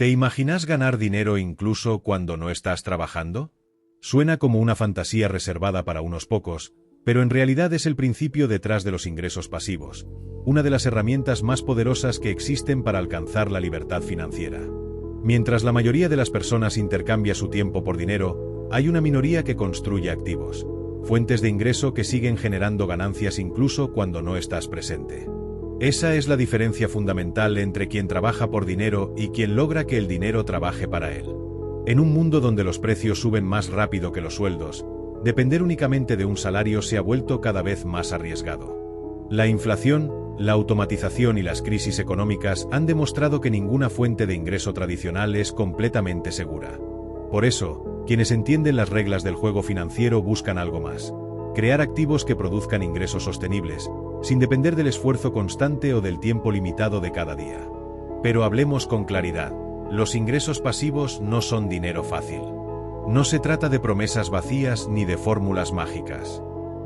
¿Te imaginas ganar dinero incluso cuando no estás trabajando? Suena como una fantasía reservada para unos pocos, pero en realidad es el principio detrás de los ingresos pasivos, una de las herramientas más poderosas que existen para alcanzar la libertad financiera. Mientras la mayoría de las personas intercambia su tiempo por dinero, hay una minoría que construye activos, fuentes de ingreso que siguen generando ganancias incluso cuando no estás presente. Esa es la diferencia fundamental entre quien trabaja por dinero y quien logra que el dinero trabaje para él. En un mundo donde los precios suben más rápido que los sueldos, depender únicamente de un salario se ha vuelto cada vez más arriesgado. La inflación, la automatización y las crisis económicas han demostrado que ninguna fuente de ingreso tradicional es completamente segura. Por eso, quienes entienden las reglas del juego financiero buscan algo más: crear activos que produzcan ingresos sostenibles, sin depender del esfuerzo constante o del tiempo limitado de cada día. Pero hablemos con claridad, los ingresos pasivos no son dinero fácil. No se trata de promesas vacías ni de fórmulas mágicas.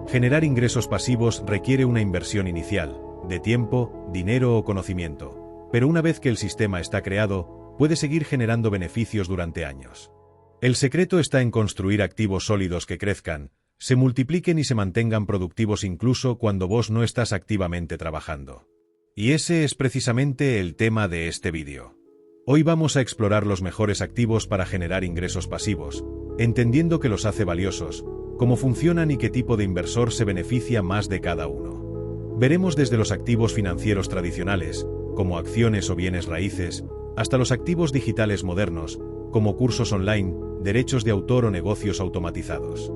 Generar ingresos pasivos requiere una inversión inicial, de tiempo, dinero o conocimiento, pero una vez que el sistema está creado, puede seguir generando beneficios durante años. El secreto está en construir activos sólidos que crezcan, se multipliquen y se mantengan productivos incluso cuando vos no estás activamente trabajando. Y ese es precisamente el tema de este vídeo. Hoy vamos a explorar los mejores activos para generar ingresos pasivos, entendiendo qué los hace valiosos, cómo funcionan y qué tipo de inversor se beneficia más de cada uno. Veremos desde los activos financieros tradicionales, como acciones o bienes raíces, hasta los activos digitales modernos, como cursos online, derechos de autor o negocios automatizados.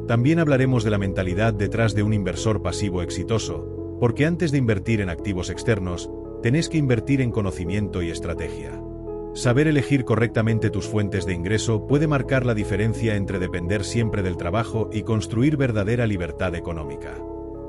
También hablaremos de la mentalidad detrás de un inversor pasivo exitoso, porque antes de invertir en activos externos, tenés que invertir en conocimiento y estrategia. Saber elegir correctamente tus fuentes de ingreso puede marcar la diferencia entre depender siempre del trabajo y construir verdadera libertad económica.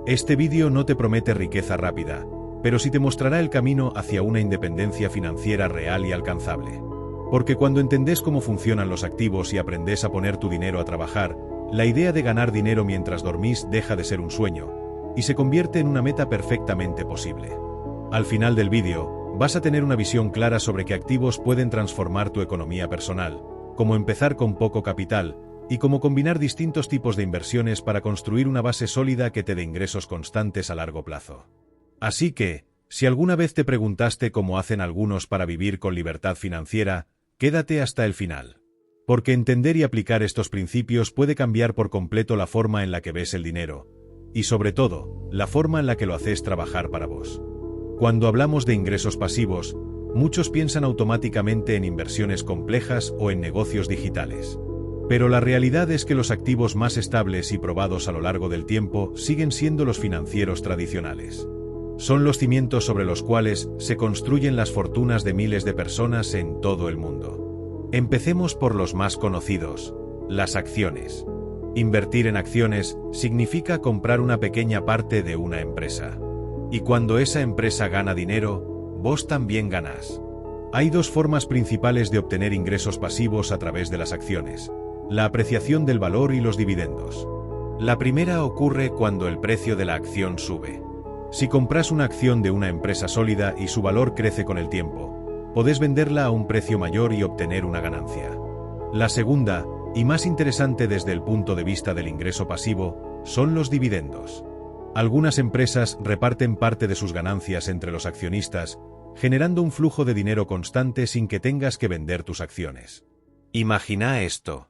Este vídeo no te promete riqueza rápida, pero sí te mostrará el camino hacia una independencia financiera real y alcanzable. Porque cuando entendés cómo funcionan los activos y aprendes a poner tu dinero a trabajar, la idea de ganar dinero mientras dormís deja de ser un sueño, y se convierte en una meta perfectamente posible. Al final del vídeo, vas a tener una visión clara sobre qué activos pueden transformar tu economía personal, cómo empezar con poco capital, y cómo combinar distintos tipos de inversiones para construir una base sólida que te dé ingresos constantes a largo plazo. Así que, si alguna vez te preguntaste cómo hacen algunos para vivir con libertad financiera, quédate hasta el final. Porque entender y aplicar estos principios puede cambiar por completo la forma en la que ves el dinero, y sobre todo, la forma en la que lo haces trabajar para vos. Cuando hablamos de ingresos pasivos, muchos piensan automáticamente en inversiones complejas o en negocios digitales. Pero la realidad es que los activos más estables y probados a lo largo del tiempo siguen siendo los financieros tradicionales. Son los cimientos sobre los cuales se construyen las fortunas de miles de personas en todo el mundo. Empecemos por los más conocidos, las acciones. Invertir en acciones significa comprar una pequeña parte de una empresa. Y cuando esa empresa gana dinero, vos también ganás. Hay dos formas principales de obtener ingresos pasivos a través de las acciones: la apreciación del valor y los dividendos. La primera ocurre cuando el precio de la acción sube. Si compras una acción de una empresa sólida y su valor crece con el tiempo, podés venderla a un precio mayor y obtener una ganancia. La segunda, y más interesante desde el punto de vista del ingreso pasivo, son los dividendos. Algunas empresas reparten parte de sus ganancias entre los accionistas, generando un flujo de dinero constante sin que tengas que vender tus acciones. Imagina esto.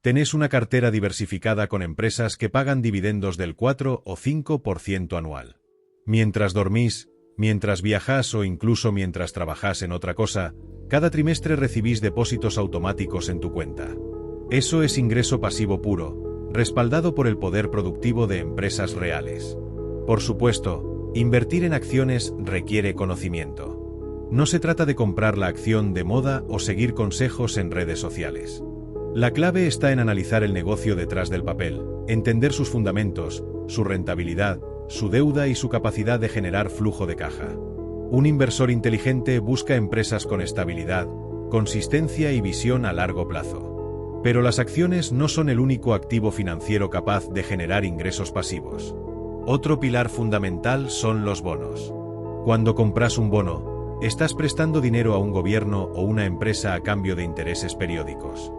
Tenés una cartera diversificada con empresas que pagan dividendos del 4 o 5% anual. Mientras dormís, mientras viajás o incluso mientras trabajás en otra cosa, cada trimestre recibís depósitos automáticos en tu cuenta. Eso es ingreso pasivo puro, respaldado por el poder productivo de empresas reales. Por supuesto, invertir en acciones requiere conocimiento. No se trata de comprar la acción de moda o seguir consejos en redes sociales. La clave está en analizar el negocio detrás del papel, entender sus fundamentos, su rentabilidad, su deuda y su capacidad de generar flujo de caja. Un inversor inteligente busca empresas con estabilidad, consistencia y visión a largo plazo. Pero las acciones no son el único activo financiero capaz de generar ingresos pasivos. Otro pilar fundamental son los bonos. Cuando compras un bono, Estás prestando dinero a un gobierno o una empresa a cambio de intereses periódicos.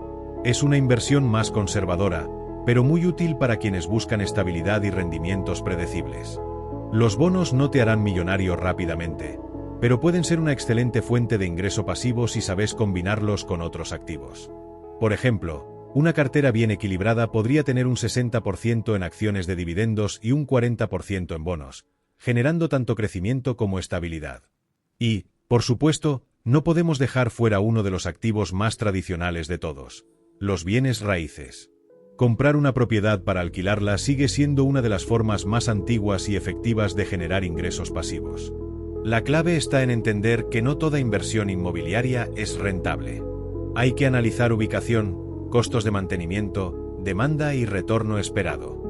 Es una inversión más conservadora, pero muy útil para quienes buscan estabilidad y rendimientos predecibles. Los bonos no te harán millonario rápidamente, pero pueden ser una excelente fuente de ingreso pasivo si sabes combinarlos con otros activos. Por ejemplo, una cartera bien equilibrada podría tener un 60% en acciones de dividendos y un 40% en bonos, generando tanto crecimiento como estabilidad. Y, por supuesto, no podemos dejar fuera uno de los activos más tradicionales de todos: los bienes raíces. Comprar una propiedad para alquilarla sigue siendo una de las formas más antiguas y efectivas de generar ingresos pasivos. La clave está en entender que no toda inversión inmobiliaria es rentable. Hay que analizar ubicación, costos de mantenimiento, demanda y retorno esperado.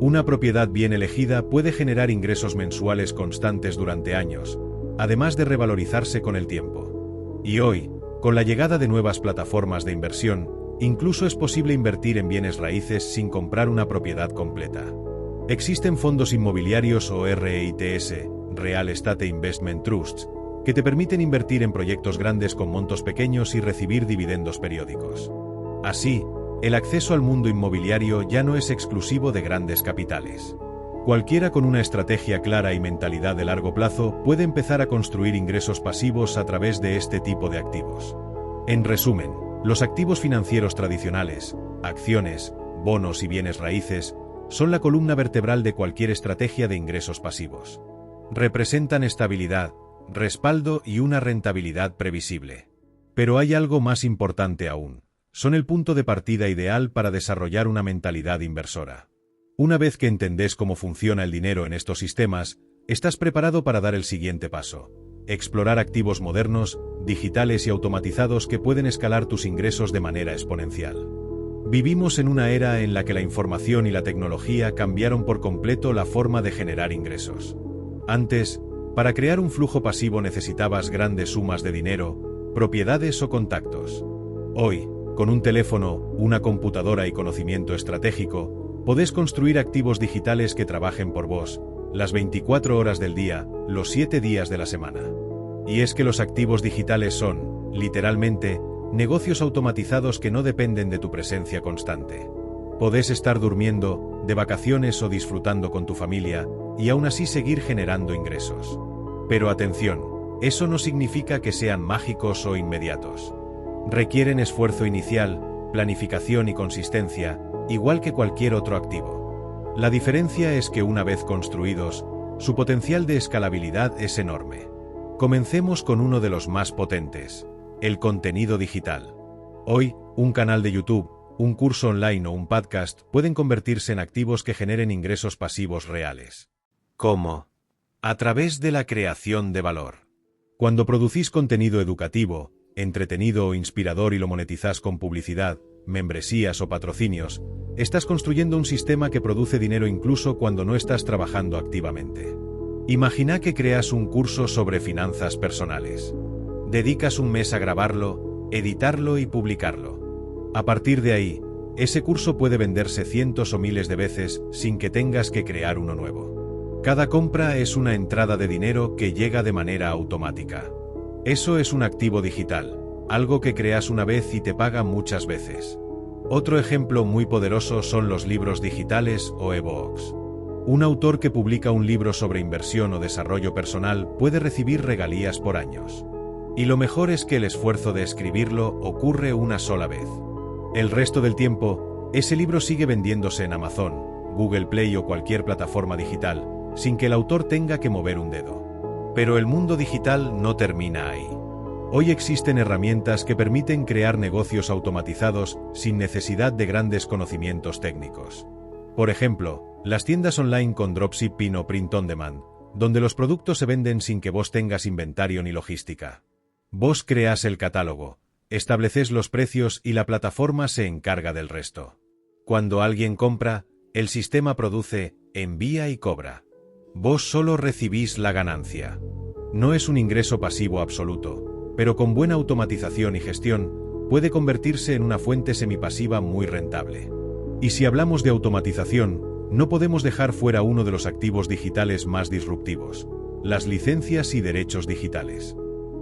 Una propiedad bien elegida puede generar ingresos mensuales constantes durante años, además de revalorizarse con el tiempo. Y hoy, con la llegada de nuevas plataformas de inversión, incluso es posible invertir en bienes raíces sin comprar una propiedad completa. Existen fondos inmobiliarios o REITs, Real Estate Investment Trusts, que te permiten invertir en proyectos grandes con montos pequeños y recibir dividendos periódicos. Así, el acceso al mundo inmobiliario ya no es exclusivo de grandes capitales. Cualquiera con una estrategia clara y mentalidad de largo plazo puede empezar a construir ingresos pasivos a través de este tipo de activos. En resumen, los activos financieros tradicionales, acciones, bonos y bienes raíces, son la columna vertebral de cualquier estrategia de ingresos pasivos. Representan estabilidad, respaldo y una rentabilidad previsible. Pero hay algo más importante aún: son el punto de partida ideal para desarrollar una mentalidad inversora. Una vez que entendés cómo funciona el dinero en estos sistemas, estás preparado para dar el siguiente paso: explorar activos modernos, digitales y automatizados que pueden escalar tus ingresos de manera exponencial. Vivimos en una era en la que la información y la tecnología cambiaron por completo la forma de generar ingresos. Antes, para crear un flujo pasivo necesitabas grandes sumas de dinero, propiedades o contactos. Hoy, con un teléfono, una computadora y conocimiento estratégico, podés construir activos digitales que trabajen por vos, las 24 horas del día, los 7 días de la semana. Y es que los activos digitales son, literalmente, negocios automatizados que no dependen de tu presencia constante. Podés estar durmiendo, de vacaciones o disfrutando con tu familia, y aún así seguir generando ingresos. Pero atención, eso no significa que sean mágicos o inmediatos. Requieren esfuerzo inicial, planificación y consistencia, igual que cualquier otro activo. La diferencia es que una vez construidos, su potencial de escalabilidad es enorme. Comencemos con uno de los más potentes: el contenido digital. Hoy, un canal de YouTube, un curso online o un podcast pueden convertirse en activos que generen ingresos pasivos reales. ¿Cómo? A través de la creación de valor. Cuando producís contenido educativo, entretenido o inspirador y lo monetizás con publicidad, membresías o patrocinios, estás construyendo un sistema que produce dinero incluso cuando no estás trabajando activamente. Imagina que creas un curso sobre finanzas personales. Dedicas un mes a grabarlo, editarlo y publicarlo. A partir de ahí, ese curso puede venderse cientos o miles de veces sin que tengas que crear uno nuevo. Cada compra es una entrada de dinero que llega de manera automática. Eso es un activo digital, algo que creas una vez y te paga muchas veces. Otro ejemplo muy poderoso son los libros digitales o ebooks. Un autor que publica un libro sobre inversión o desarrollo personal puede recibir regalías por años. Y lo mejor es que el esfuerzo de escribirlo ocurre una sola vez. El resto del tiempo, ese libro sigue vendiéndose en Amazon, Google Play o cualquier plataforma digital, sin que el autor tenga que mover un dedo. Pero el mundo digital no termina ahí. Hoy existen herramientas que permiten crear negocios automatizados sin necesidad de grandes conocimientos técnicos. Por ejemplo, las tiendas online con dropshipping o print on demand, donde los productos se venden sin que vos tengas inventario ni logística. Vos creás el catálogo, estableces los precios y la plataforma se encarga del resto. Cuando alguien compra, el sistema produce, envía y cobra. Vos solo recibís la ganancia. No es un ingreso pasivo absoluto, pero con buena automatización y gestión, puede convertirse en una fuente semipasiva muy rentable. Y si hablamos de automatización, no podemos dejar fuera uno de los activos digitales más disruptivos: las licencias y derechos digitales.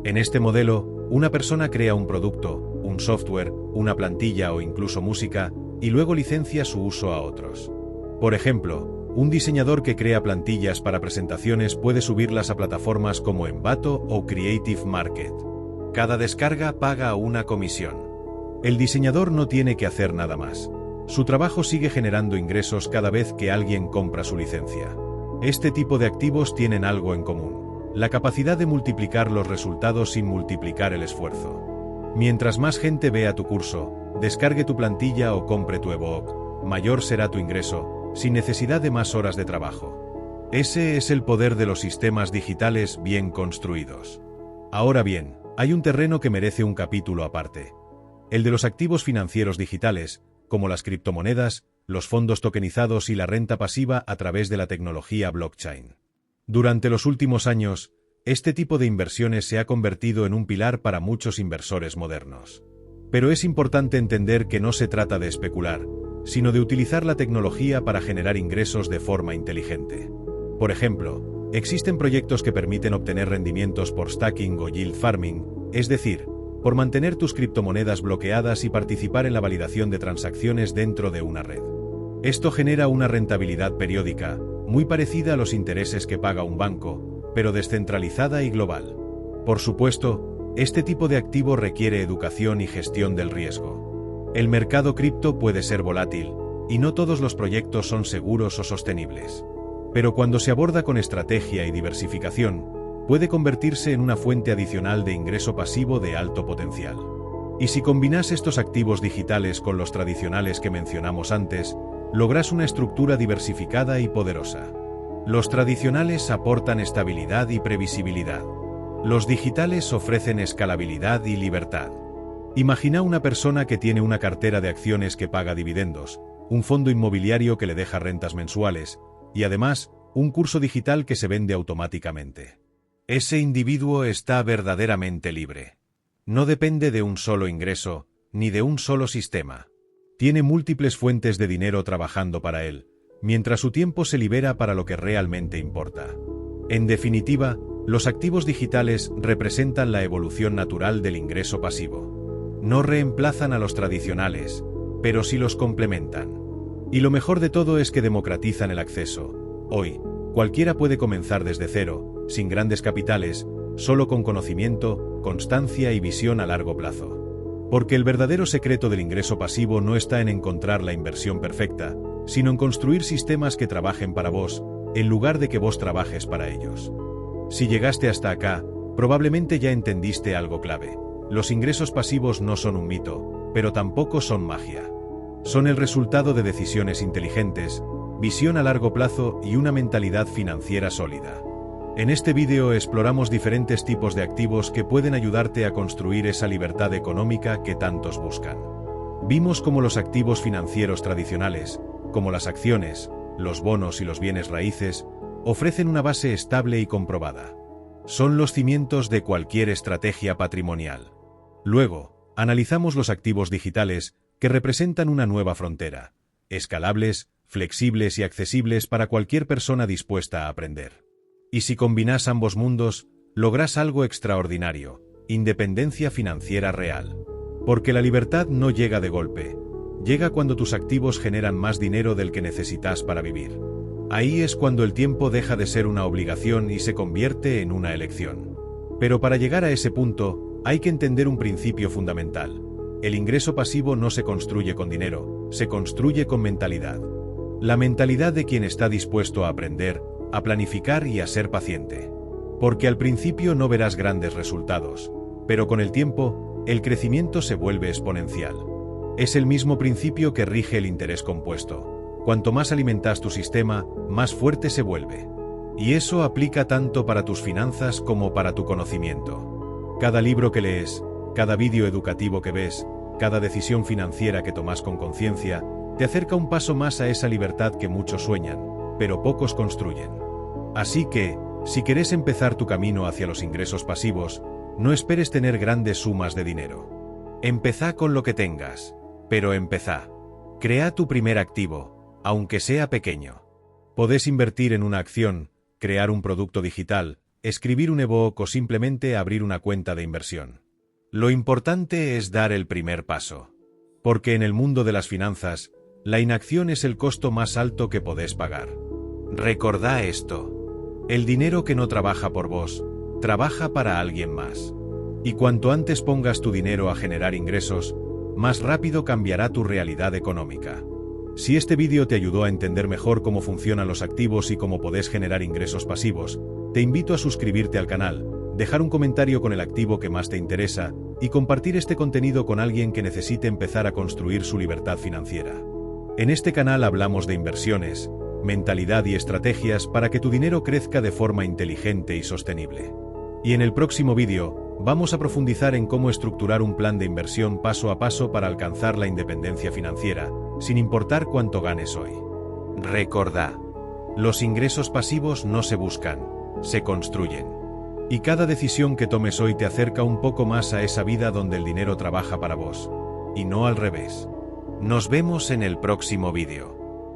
En este modelo, una persona crea un producto, un software, una plantilla o incluso música, y luego licencia su uso a otros. Por ejemplo, un diseñador que crea plantillas para presentaciones puede subirlas a plataformas como Envato o Creative Market. Cada descarga paga una comisión. El diseñador no tiene que hacer nada más. Su trabajo sigue generando ingresos cada vez que alguien compra su licencia. Este tipo de activos tienen algo en común: la capacidad de multiplicar los resultados sin multiplicar el esfuerzo. Mientras más gente vea tu curso, descargue tu plantilla o compre tu ebook, mayor será tu ingreso, sin necesidad de más horas de trabajo. Ese es el poder de los sistemas digitales bien construidos. Ahora bien, hay un terreno que merece un capítulo aparte: el de los activos financieros digitales, como las criptomonedas, los fondos tokenizados y la renta pasiva a través de la tecnología blockchain. Durante los últimos años, este tipo de inversiones se ha convertido en un pilar para muchos inversores modernos. Pero es importante entender que no se trata de especular, sino de utilizar la tecnología para generar ingresos de forma inteligente. Por ejemplo, existen proyectos que permiten obtener rendimientos por stacking o yield farming, es decir, por mantener tus criptomonedas bloqueadas y participar en la validación de transacciones dentro de una red. Esto genera una rentabilidad periódica, muy parecida a los intereses que paga un banco, pero descentralizada y global. Por supuesto, este tipo de activo requiere educación y gestión del riesgo. El mercado cripto puede ser volátil, y no todos los proyectos son seguros o sostenibles. Pero cuando se aborda con estrategia y diversificación, puede convertirse en una fuente adicional de ingreso pasivo de alto potencial. Y si combinas estos activos digitales con los tradicionales que mencionamos antes, logras una estructura diversificada y poderosa. Los tradicionales aportan estabilidad y previsibilidad. Los digitales ofrecen escalabilidad y libertad. Imagina una persona que tiene una cartera de acciones que paga dividendos, un fondo inmobiliario que le deja rentas mensuales, y además, un curso digital que se vende automáticamente. Ese individuo está verdaderamente libre. No depende de un solo ingreso, ni de un solo sistema. Tiene múltiples fuentes de dinero trabajando para él, mientras su tiempo se libera para lo que realmente importa. En definitiva, los activos digitales representan la evolución natural del ingreso pasivo. No reemplazan a los tradicionales, pero sí los complementan. Y lo mejor de todo es que democratizan el acceso. Hoy, cualquiera puede comenzar desde cero, sin grandes capitales, solo con conocimiento, constancia y visión a largo plazo. Porque el verdadero secreto del ingreso pasivo no está en encontrar la inversión perfecta, sino en construir sistemas que trabajen para vos, en lugar de que vos trabajes para ellos. Si llegaste hasta acá, probablemente ya entendiste algo clave: los ingresos pasivos no son un mito, pero tampoco son magia. Son el resultado de decisiones inteligentes, visión a largo plazo y una mentalidad financiera sólida. En este vídeo exploramos diferentes tipos de activos que pueden ayudarte a construir esa libertad económica que tantos buscan. Vimos cómo los activos financieros tradicionales, como las acciones, los bonos y los bienes raíces, ofrecen una base estable y comprobada. Son los cimientos de cualquier estrategia patrimonial. Luego, analizamos los activos digitales, que representan una nueva frontera, escalables, flexibles y accesibles para cualquier persona dispuesta a aprender. Y si combinas ambos mundos, logras algo extraordinario: independencia financiera real. Porque la libertad no llega de golpe, llega cuando tus activos generan más dinero del que necesitas para vivir. Ahí es cuando el tiempo deja de ser una obligación y se convierte en una elección. Pero para llegar a ese punto, hay que entender un principio fundamental: el ingreso pasivo no se construye con dinero, se construye con mentalidad. La mentalidad de quien está dispuesto a aprender, a planificar y a ser paciente. Porque al principio no verás grandes resultados, pero con el tiempo, el crecimiento se vuelve exponencial. Es el mismo principio que rige el interés compuesto. Cuanto más alimentas tu sistema, más fuerte se vuelve. Y eso aplica tanto para tus finanzas como para tu conocimiento. Cada libro que lees, cada vídeo educativo que ves, cada decisión financiera que tomas con conciencia, te acerca un paso más a esa libertad que muchos sueñan, pero pocos construyen. Así que, si querés empezar tu camino hacia los ingresos pasivos, no esperes tener grandes sumas de dinero. Empezá con lo que tengas, pero empezá. Crea tu primer activo, aunque sea pequeño. Podés invertir en una acción, crear un producto digital, escribir un ebook o simplemente abrir una cuenta de inversión. Lo importante es dar el primer paso. Porque en el mundo de las finanzas, la inacción es el costo más alto que podés pagar. Recordá esto. El dinero que no trabaja por vos, trabaja para alguien más. Y cuanto antes pongas tu dinero a generar ingresos, más rápido cambiará tu realidad económica. Si este vídeo te ayudó a entender mejor cómo funcionan los activos y cómo podés generar ingresos pasivos, te invito a suscribirte al canal, dejar un comentario con el activo que más te interesa y compartir este contenido con alguien que necesite empezar a construir su libertad financiera. En este canal hablamos de inversiones, mentalidad y estrategias para que tu dinero crezca de forma inteligente y sostenible. Y en el próximo vídeo, vamos a profundizar en cómo estructurar un plan de inversión paso a paso para alcanzar la independencia financiera, sin importar cuánto ganes hoy. Recordá, los ingresos pasivos no se buscan, se construyen. Y cada decisión que tomes hoy te acerca un poco más a esa vida donde el dinero trabaja para vos, y no al revés. Nos vemos en el próximo vídeo.